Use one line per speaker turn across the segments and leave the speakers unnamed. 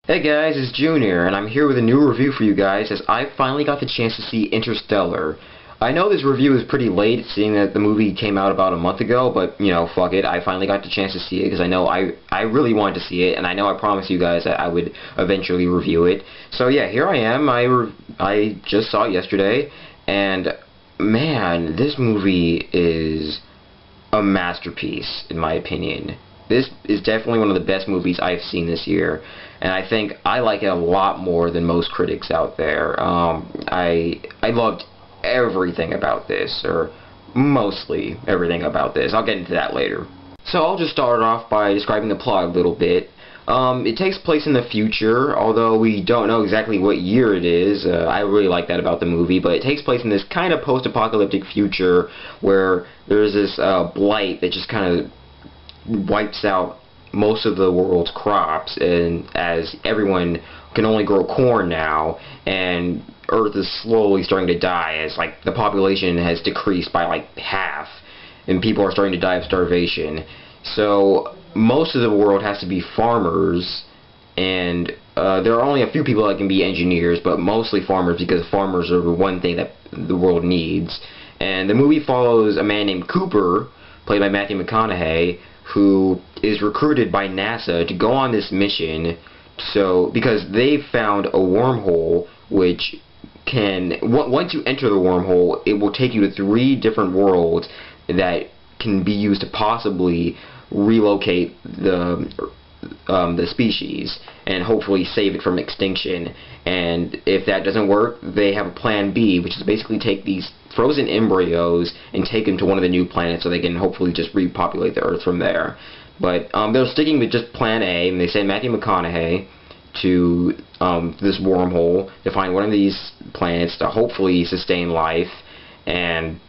Hey guys, it's Junior, and I'm here with a new review for you guys as I finally got the chance to see Interstellar. I know this review is pretty late, seeing that the movie came out about a month ago, but, you know, fuck it, I finally got the chance to see it because I know I really wanted to see it, and I know I promised you guys that I would eventually review it. So yeah, here I am, I just saw it yesterday, and man, this movie is a masterpiece, in my opinion. This is definitely one of the best movies I've seen this year, and I think I like it a lot more than most critics out there. I loved everything about this, or mostly everything about this. I'll get into that later. So I'll just start off by describing the plot a little bit. It takes place in the future, although we don't know exactly what year it is. I really like that about the movie, but it takes place in this kind of post-apocalyptic future where there's this blight that just kind of wipes out most of the world's crops, and as everyone can only grow corn now, and Earth is slowly starting to die as like the population has decreased by like half, and people are starting to die of starvation. So most of the world has to be farmers, and there are only a few people that can be engineers, but mostly farmers because farmers are the one thing that the world needs. And the movie follows a man named Cooper, played by Matthew McConaughey, who is recruited by NASA to go on this mission because they've found a wormhole which can, once you enter the wormhole, it will take you to 3 different worlds that can be used to possibly relocate the species and hopefully save it from extinction. And if that doesn't work, they have a plan B, which is basically take these frozen embryos and take them to one of the new planets so they can hopefully just repopulate the Earth from there. But they're sticking with just plan A, and they send Matthew McConaughey to this wormhole to find one of these planets to hopefully sustain life. And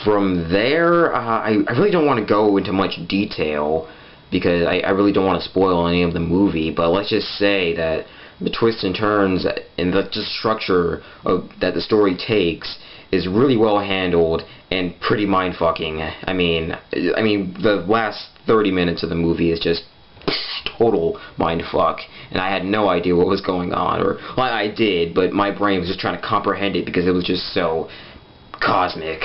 from there, I really don't want to go into much detail because I really don't want to spoil any of the movie, but let's just say that the twists and turns and the just structure that the story takes is really well handled and pretty mind-fucking. I mean, the last 30 minutes of the movie is just total mind-fuck, and I had no idea what was going on, or, well, I did, but my brain was just trying to comprehend it because it was just so cosmic.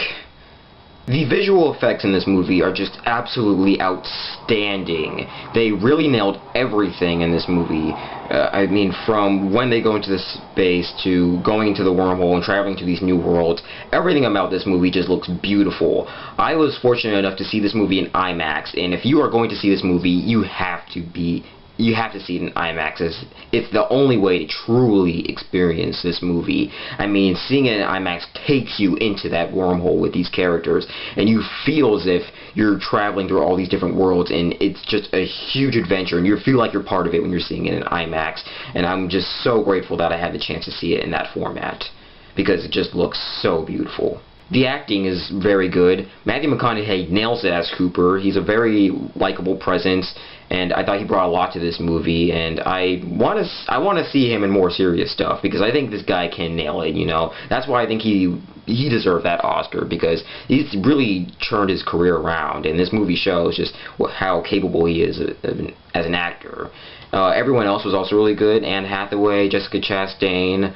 The visual effects in this movie are just absolutely outstanding. They really nailed everything in this movie. I mean, from when they go into the space to going into the wormhole and traveling to these new worlds, everything about this movie just looks beautiful. I was fortunate enough to see this movie in IMAX, and if you are going to see this movie, you have to see it in IMAX, as it's the only way to truly experience this movie. I mean, seeing it in IMAX takes you into that wormhole with these characters, and you feel as if you're traveling through all these different worlds, and it's just a huge adventure, and you feel like you're part of it when you're seeing it in IMAX, and I'm just so grateful that I had the chance to see it in that format, because it just looks so beautiful. The acting is very good. Matthew McConaughey nails it as Cooper. He's a very likable presence, and I thought he brought a lot to this movie, and I want to see him in more serious stuff because I think this guy can nail it, you know. That's why I think he deserved that Oscar, because he's really churned his career around, and this movie shows just how capable he is as an actor. Everyone else was also really good. Anne Hathaway, Jessica Chastain,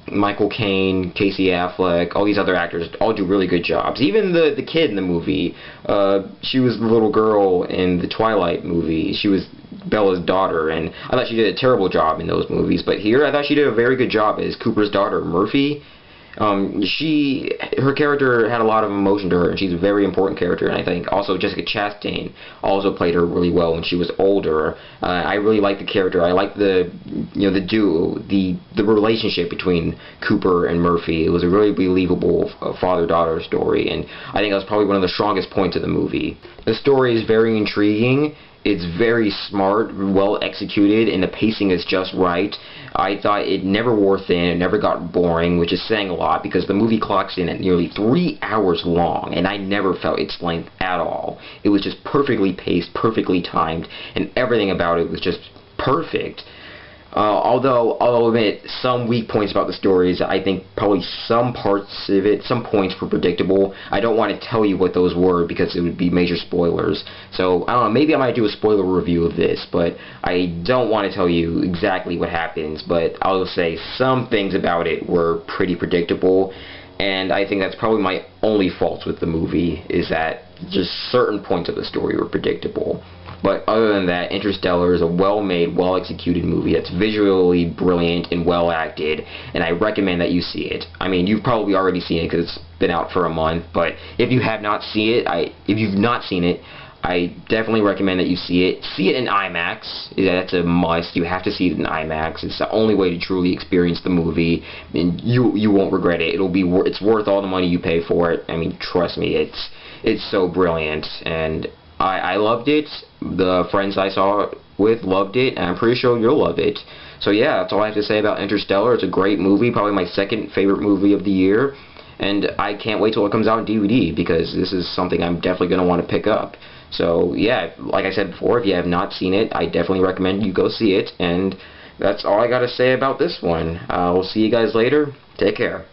Michael Caine, Casey Affleck, all these other actors all do really good jobs. Even the kid in the movie, she was the little girl in the Twilight movie. She was Bella's daughter, and I thought she did a terrible job in those movies. But here, I thought she did a very good job as Cooper's daughter, Murphy. Her character had a lot of emotion to her, and she's a very important character. And I think also Jessica Chastain also played her really well when she was older. I really liked the character. I liked the duo, the relationship between Cooper and Murphy. It was a really believable father-daughter story, and I think that was probably one of the strongest points of the movie. The story is very intriguing. It's very smart, well executed, and the pacing is just right. I thought it never wore thin, it never got boring, which is saying a lot because the movie clocks in at nearly 3 hours long, and I never felt its length at all. It was just perfectly paced, perfectly timed, and everything about it was just perfect. Although I'll admit some weak points about the stories, I think probably some parts of it, some points were predictable. I don't want to tell you what those were because it would be major spoilers. So I don't know, maybe I might do a spoiler review of this, but I don't want to tell you exactly what happens. But I'll say some things about it were pretty predictable, and I think that's probably my only fault with the movie, is that just certain points of the story were predictable. But other than that, Interstellar is a well-made, well-executed movie that's visually brilliant and well-acted, and I recommend that you see it. I mean, you've probably already seen it because it's been out for a month, but if you have not seen it, if you've not seen it, I definitely recommend that you see it. See it in IMAX. That's a must. You have to see it in IMAX. It's the only way to truly experience the movie, and you won't regret it. It's worth all the money you pay for it. I mean, trust me, it's so brilliant, and I loved it. The friends I saw it with loved it, and I'm pretty sure you'll love it. So yeah, that's all I have to say about Interstellar. It's a great movie, probably my second favorite movie of the year, and I can't wait till it comes out on DVD, because this is something I'm definitely going to want to pick up. So yeah, like I said before, if you have not seen it, I definitely recommend you go see it, and that's all I got to say about this one. We'll see you guys later. Take care.